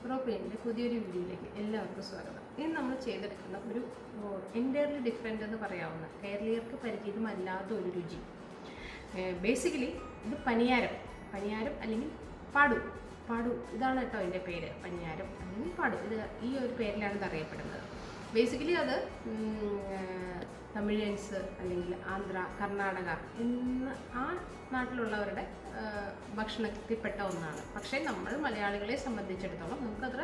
Pro-Culina പുതിയൊരു വീഡിയോയിലേക്ക് എല്ലാവർക്കും സ്വാഗതം. ഇന്ന് നമ്മൾ ചെയ്തെടുക്കുന്ന ഒരു എൻറ്റയർലി ഡിഫറെൻ്റ് എന്ന് പറയാവുന്ന കേരളീയർക്ക് പരിചിതമല്ലാത്ത ഒരു രുചി. ബേസിക്കലി ഇത് പനിയാരം അല്ലെങ്കിൽ പാടു ഇതാണ് കേട്ടോ അതിൻ്റെ പേര്. പനിയാരം അല്ലെങ്കിൽ പാടു, ഇത് ഈ ഒരു പേരിലാണ് ഇത് അറിയപ്പെടുന്നത്. ബേസിക്കലി അത് തമിഴൻസ് അല്ലെങ്കിൽ ആന്ധ്ര, കർണാടക ആ നാട്ടിലുള്ളവരുടെ ഭക്ഷണത്തിൽപ്പെട്ട ഒന്നാണ്. പക്ഷേ നമ്മൾ മലയാളികളെ സംബന്ധിച്ചിടത്തോളം നമുക്കത്ര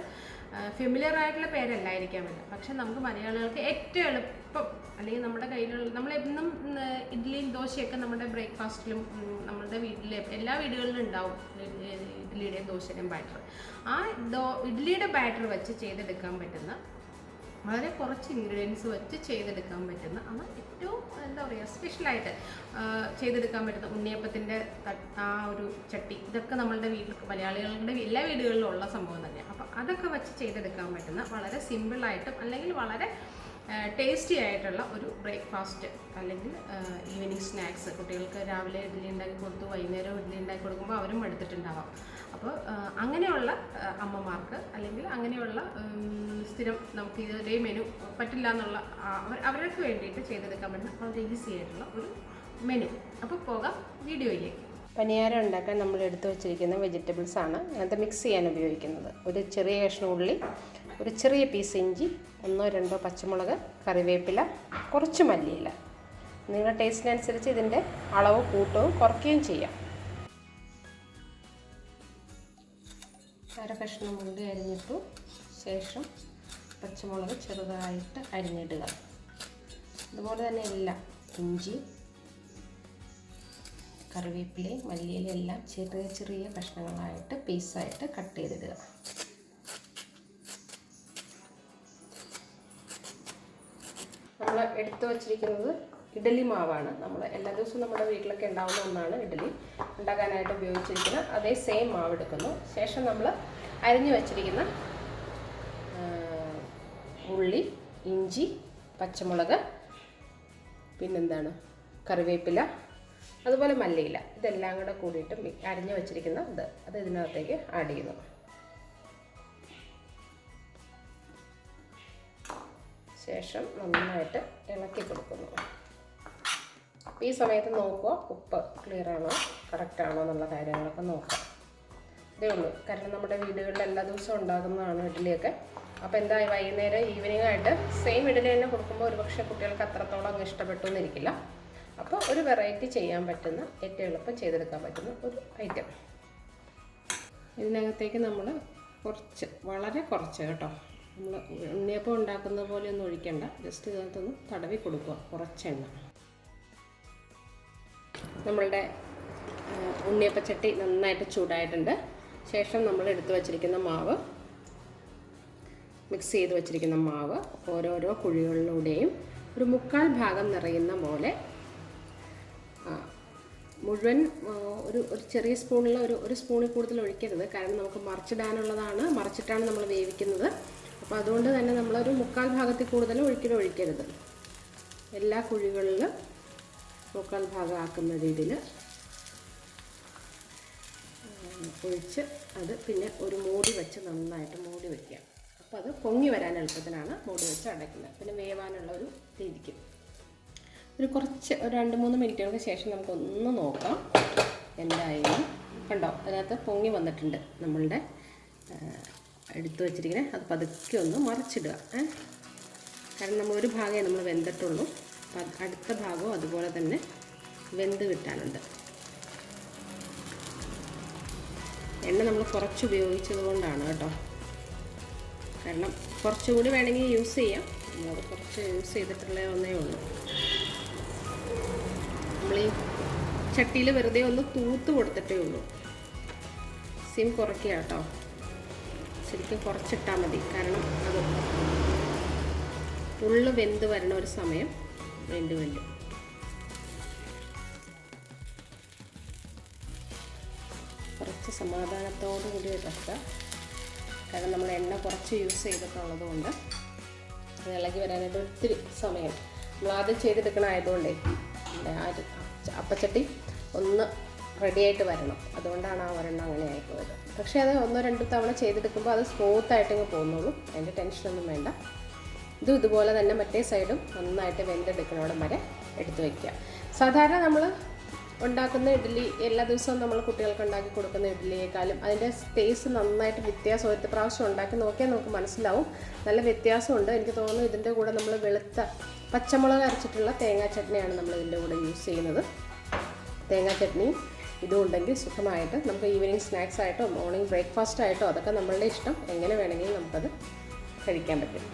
ഫെമിലിയർ ആയിട്ടുള്ള പേരല്ലായിരിക്കാമില്ല. പക്ഷെ നമുക്ക് മലയാളികൾക്ക് ഏറ്റവും എളുപ്പം അല്ലെങ്കിൽ നമ്മുടെ കയ്യിലുള്ള നമ്മളെന്നും ഇഡ്ഡലിയും ദോശയൊക്കെ നമ്മുടെ ബ്രേക്ക്ഫാസ്റ്റിലും നമ്മുടെ വീട്ടിലെ എല്ലാ വീടുകളിലും ഉണ്ടാവും ഇഡ്ഡലിയുടെയും ദോശയുടെയും ബാറ്റർ. ആ ഇഡ്ഡലിയുടെ ബാറ്റർ വെച്ച് ചെയ്തെടുക്കാൻ പറ്റുന്ന വളരെ കുറച്ച് ഇൻഗ്രീഡിയൻസ് വെച്ച് ചെയ്തെടുക്കാൻ പറ്റുന്ന ഏറ്റവും എന്താ പറയുക സ്പെഷ്യലായിട്ട് ചെയ്തെടുക്കാൻ പറ്റുന്ന ഉണ്ണിയപ്പത്തിൻ്റെ ആ ഒരു ചട്ടി, ഇതൊക്കെ നമ്മളുടെ മലയാളികളുടെ എല്ലാ വീടുകളിലും ഉള്ള സംഭവം തന്നെയാണ്. അപ്പോൾ അതൊക്കെ വെച്ച് ചെയ്തെടുക്കാൻ പറ്റുന്ന വളരെ സിമ്പിളായിട്ടും അല്ലെങ്കിൽ വളരെ ടേസ്റ്റി ആയിട്ടുള്ള ഒരു ബ്രേക്ക്ഫാസ്റ്റ് അല്ലെങ്കിൽ ഈവനിങ് സ്നാക്സ്. കുട്ടികൾക്ക് രാവിലെ ഇഡ്ഡലി ഉണ്ടാക്കി കൊടുത്തു, വൈകുന്നേരം ഇഡ്ഡലി ഉണ്ടാക്കി കൊടുക്കുമ്പോൾ അവരും എടുത്തിട്ടുണ്ടാവാം. അപ്പോൾ അങ്ങനെയുള്ള അമ്മമാർക്ക് അല്ലെങ്കിൽ അങ്ങനെയുള്ള സ്ഥിരം നമുക്ക് ഇതൊരേ മെനു പറ്റില്ല എന്നുള്ള അവർക്ക് വേണ്ടിയിട്ട് ചെയ്തെടുക്കാൻ പറ്റുന്ന വളരെ ഈസി ആയിട്ടുള്ള ഒരു മെനു. അപ്പോൾ പോകാം വീഡിയോയിലേക്ക്. പനിയാരം ഉണ്ടാക്കാൻ നമ്മൾ എടുത്തു വച്ചിരിക്കുന്ന വെജിറ്റബിൾസ് ആണ് അത് മിക്സ് ചെയ്യാൻ ഉപയോഗിക്കുന്നത്. ഒരു ചെറിയ കഷ്ണം ഉള്ളി, ഒരു ചെറിയ പീസ് ഇഞ്ചി, 1-2 പച്ചമുളക്, കറിവേപ്പില, കുറച്ച് മല്ലിയില. നിങ്ങളുടെ ടേസ്റ്റിനനുസരിച്ച് ഇതിൻ്റെ അളവ് കൂട്ടുകയും കുറയ്ക്കുകയും ചെയ്യാം. അര കഷ്ണം ഉള്ളി അരിഞ്ഞിട്ടു ശേഷം പച്ചമുളക് ചെറുതായിട്ട് അരിഞ്ഞിടുക. അതുപോലെ തന്നെ എല്ലാം ഇഞ്ചി, കറിവേപ്പിലയും മല്ലിയിലയും എല്ലാം ചെറിയ ചെറിയ കഷ്ണങ്ങളായിട്ട് പീസായിട്ട് കട്ട് ചെയ്തിടുക. നമ്മൾ എടുത്തു വച്ചിരിക്കുന്നത് ഇഡ്ഡലി മാവാണ്. നമ്മൾ എല്ലാ ദിവസവും നമ്മുടെ വീട്ടിലൊക്കെ ഉണ്ടാകുന്ന ഒന്നാണ് ഇഡ്ഡലി ഉണ്ടാക്കാനായിട്ട് ഉപയോഗിച്ചിരിക്കുന്ന അതേ സെയിം മാവ് എടുക്കുന്നു. ശേഷം നമ്മൾ അരിഞ്ഞു വച്ചിരിക്കുന്ന ഉള്ളി, ഇഞ്ചി, പച്ചമുളക്, പിന്നെന്താണ് കറിവേപ്പില, അതുപോലെ മല്ലിയില, ഇതെല്ലാം കൂടെ കൂടിയിട്ട് അരിഞ്ഞു വച്ചിരിക്കുന്ന അത് ഇതിനകത്തേക്ക് ആഡ് ചെയ്യുന്നു. ശേഷം നന്നായിട്ട് ഇളക്കി കൊടുക്കുന്നു. ഈ സമയത്ത് നോക്കുക ഉപ്പ് ക്ലിയർ ആണോ കറക്റ്റ് ആണോ എന്നുള്ള കാര്യങ്ങളൊക്കെ നോക്കാം. ഇതേ ഉള്ളൂ. കാരണം നമ്മുടെ വീടുകളിൽ എല്ലാ ദിവസവും ഉണ്ടാകുന്നതാണ് ഇഡ്ഡലിയൊക്കെ. അപ്പോൾ എന്തായി വൈകുന്നേരം ഈവനിങ് ആയിട്ട് സെയിം ഇഡ്ഡലി തന്നെ കൊടുക്കുമ്പോൾ ഒരുപക്ഷെ കുട്ടികൾക്ക് അത്രത്തോളം അങ്ങ് ഇഷ്ടപ്പെട്ടു എന്നിരിക്കില്ല. അപ്പോൾ ഒരു വെറൈറ്റി ചെയ്യാൻ പറ്റുന്ന ഏറ്റവും എളുപ്പം ചെയ്തെടുക്കാൻ പറ്റുന്ന ഒരു ഐറ്റം. ഇതിനകത്തേക്ക് നമ്മൾ വളരെ കുറച്ച് കേട്ടോ, നമ്മൾ ഉണ്ണിയപ്പം ഉണ്ടാക്കുന്ന പോലെ ഒന്നും ഒഴിക്കേണ്ട, ജസ്റ്റ് ഇതിനകത്തൊന്ന് തടവി കൊടുക്കുക കുറച്ചെണ്ണ. നമ്മളുടെ ഉണ്ണിയപ്പച്ചട്ടി നന്നായിട്ട് ചൂടായിട്ടുണ്ട്. ശേഷം നമ്മൾ എടുത്തു വച്ചിരിക്കുന്ന മാവ്, മിക്സ് ചെയ്ത് വച്ചിരിക്കുന്ന മാവ് ഓരോരോ കുഴികളിലൂടെയും ഒരു 1/4 ഭാഗം നിറയുന്ന പോലെ മുഴുവൻ ഒരു ചെറിയ സ്പൂണിൽ ഒരു സ്പൂണിൽ കൂടുതൽ ഒഴിക്കരുത്. കാരണം നമുക്ക് മറിച്ചിട്ടാണ് നമ്മൾ വേവിക്കുന്നത്. അപ്പോൾ അതുകൊണ്ട് തന്നെ നമ്മളൊരു 1/4 ഭാഗത്തിൽ കൂടുതൽ ഒഴിക്കരുത്. എല്ലാ കുഴികളിലും 1/4 ഭാഗം ആക്കുന്ന രീതിയിൽ ഒഴിച്ച് അത് പിന്നെ ഒരു മൂടി വെച്ച് നന്നായിട്ട് മൂടി വയ്ക്കുക. അപ്പോൾ അത് പൊങ്ങി വരാൻ എളുപ്പത്തിനാണ് മൂടി വെച്ച് അടയ്ക്കുന്നത്. പിന്നെ വേവാനുള്ള ഒരു രീതിക്ക് ഒരു 2-3 മിനിറ്റുകൾക്ക് ശേഷം നമുക്കൊന്ന് നോക്കാം എന്തായാലും. കണ്ടോ, അതിനകത്ത് പൊങ്ങി വന്നിട്ടുണ്ട്. നമ്മളുടെ എടുത്തു വച്ചിരിക്കുന്നത് അത് പതുക്കെ ഒന്ന് മറിച്ചിടുക. കാരണം നമ്മൾ ഒരു ഭാഗമേ നമ്മൾ വെന്തിട്ടുള്ളൂ. അടുത്ത ഭാഗവും അതുപോലെ തന്നെ വെന്ത് കിട്ടാനുണ്ട്. എണ്ണ നമ്മൾ കുറച്ച് ഉപയോഗിച്ചത് കൊണ്ടാണ് കേട്ടോ. കാരണം കുറച്ചുകൂടി വേണമെങ്കിൽ യൂസ് ചെയ്യാം. നമ്മളത് കുറച്ച് യൂസ് ചെയ്തിട്ടുള്ള ഒന്നേ ഉള്ളൂ. നമ്മൾ ഈ ചട്ടിയിൽ വെറുതെ ഒന്ന് തൂത്ത് കൊടുത്തിട്ടേ ഉള്ളൂ. സിം കുറയ്ക്കുക കേട്ടോ, ശരിക്കും കുറച്ചിട്ടാൽ മതി. കാരണം അത് ഉള്ളു വെന്ത് വരണ ഒരു സമയം വേണ്ടി കുറച്ച് സമാധാനത്തോടു കൂടി വെക്കുക. കാരണം നമ്മൾ എണ്ണ കുറച്ച് യൂസ് ചെയ്തിട്ടുള്ളത് കൊണ്ട് അത് ഇളകി വരാനായിട്ട് ഒത്തിരി സമയം നമ്മൾ ആദ്യം ചെയ്തെടുക്കണമായതുകൊണ്ടേ അപ്പച്ചട്ടി ഒന്ന് റെഡിയായിട്ട് വരണം. അതുകൊണ്ടാണ് ആ ഒരെണ്ണം അങ്ങനെ ആയിപ്പോയത്. പക്ഷേ അത് 1-2 തവണ ചെയ്തെടുക്കുമ്പോൾ അത് സ്മൂത്തായിട്ടിങ്ങ് പോകുന്നുള്ളൂ. അതിൻ്റെ ടെൻഷനൊന്നും വേണ്ട. ഇതുപോലെ തന്നെ മറ്റേ സൈഡും നന്നായിട്ട് വെന്തെടുക്കണോടം വരെ എടുത്ത് വയ്ക്കുക. സാധാരണ നമ്മൾ ഉണ്ടാക്കുന്ന ഇഡ്ഡലി എല്ലാ ദിവസവും നമ്മൾ കുട്ടികൾക്ക് ഉണ്ടാക്കി കൊടുക്കുന്ന ഇഡ്ഡലിയേക്കാളും അതിൻ്റെ ടേസ്റ്റ് നന്നായിട്ട് വ്യത്യാസം. ഒരു പ്രാവശ്യം ഉണ്ടാക്കി നോക്കിയാൽ നമുക്ക് മനസ്സിലാവും, നല്ല വ്യത്യാസമുണ്ട്. എനിക്ക് തോന്നുന്നു ഇതിൻ്റെ കൂടെ നമ്മൾ വെളുത്ത പച്ചമുളക് അരച്ചിട്ടുള്ള തേങ്ങാ ചട്നിയാണ് നമ്മൾ ഇതിൻ്റെ കൂടെ യൂസ് ചെയ്യുന്നത്. തേങ്ങാ ചട്നി ഇതും ഉണ്ടെങ്കിൽ സുഖമായിട്ട് നമുക്ക് ഈവനിങ് സ്നാക്സ് ആയിട്ടോ മോർണിംഗ് ബ്രേക്ക്ഫാസ്റ്റ് ആയിട്ടോ അതൊക്കെ നമ്മളുടെ ഇഷ്ടം, എങ്ങനെ വേണമെങ്കിലും നമുക്കത് കഴിക്കാൻ പറ്റും.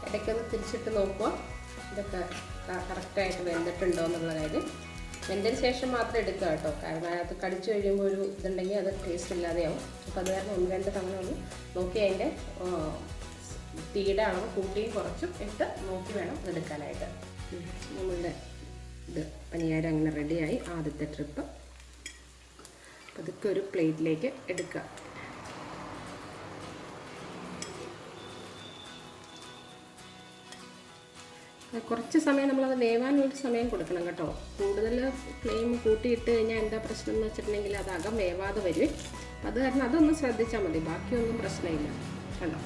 ഇടയ്ക്കൊന്ന് തിരിച്ചിട്ട് നോക്കുക, ഇതൊക്കെ കറക്റ്റായിട്ട് വെന്തിട്ടുണ്ടോ എന്നുള്ള കാര്യം. വെന്തതിന് ശേഷം മാത്രം എടുക്കുക കേട്ടോ, കാരണം അതിനകത്ത് കടിച്ചു കഴിയുമ്പോൾ ഒരു ഇതുണ്ടെങ്കിൽ അത് ടേസ്റ്റ് ഇല്ലാതെയാവും. അപ്പോൾ അത് കാരണം 1-2 തവണ ഒന്ന് നോക്കി അതിൻ്റെ തീയുടെ അളവ് കൂട്ടിയും കുറച്ചും ഇട്ട് നോക്കി വേണം എടുക്കാനായിട്ട്. നമ്മളുടെ ഇത് പനിയാരം അങ്ങനെ റെഡിയായി. ആദ്യത്തെ ട്രിപ്പ് അതൊക്കെ ഒരു പ്ലേറ്റിലേക്ക് എടുക്കുക. കുറച്ച് സമയം നമ്മളത് വേവാനുള്ളൊരു സമയം കൊടുക്കണം കേട്ടോ. കൂടുതൽ ഫ്ലെയിം കൂട്ടിയിട്ട് കഴിഞ്ഞാൽ എന്താ പ്രശ്നം എന്ന് വെച്ചിട്ടുണ്ടെങ്കിൽ അത് അകം വേവാതെ വരും. അത് കാരണം അതൊന്നും ശ്രദ്ധിച്ചാൽ മതി, ബാക്കിയൊന്നും പ്രശ്നമില്ല. കണ്ടോ?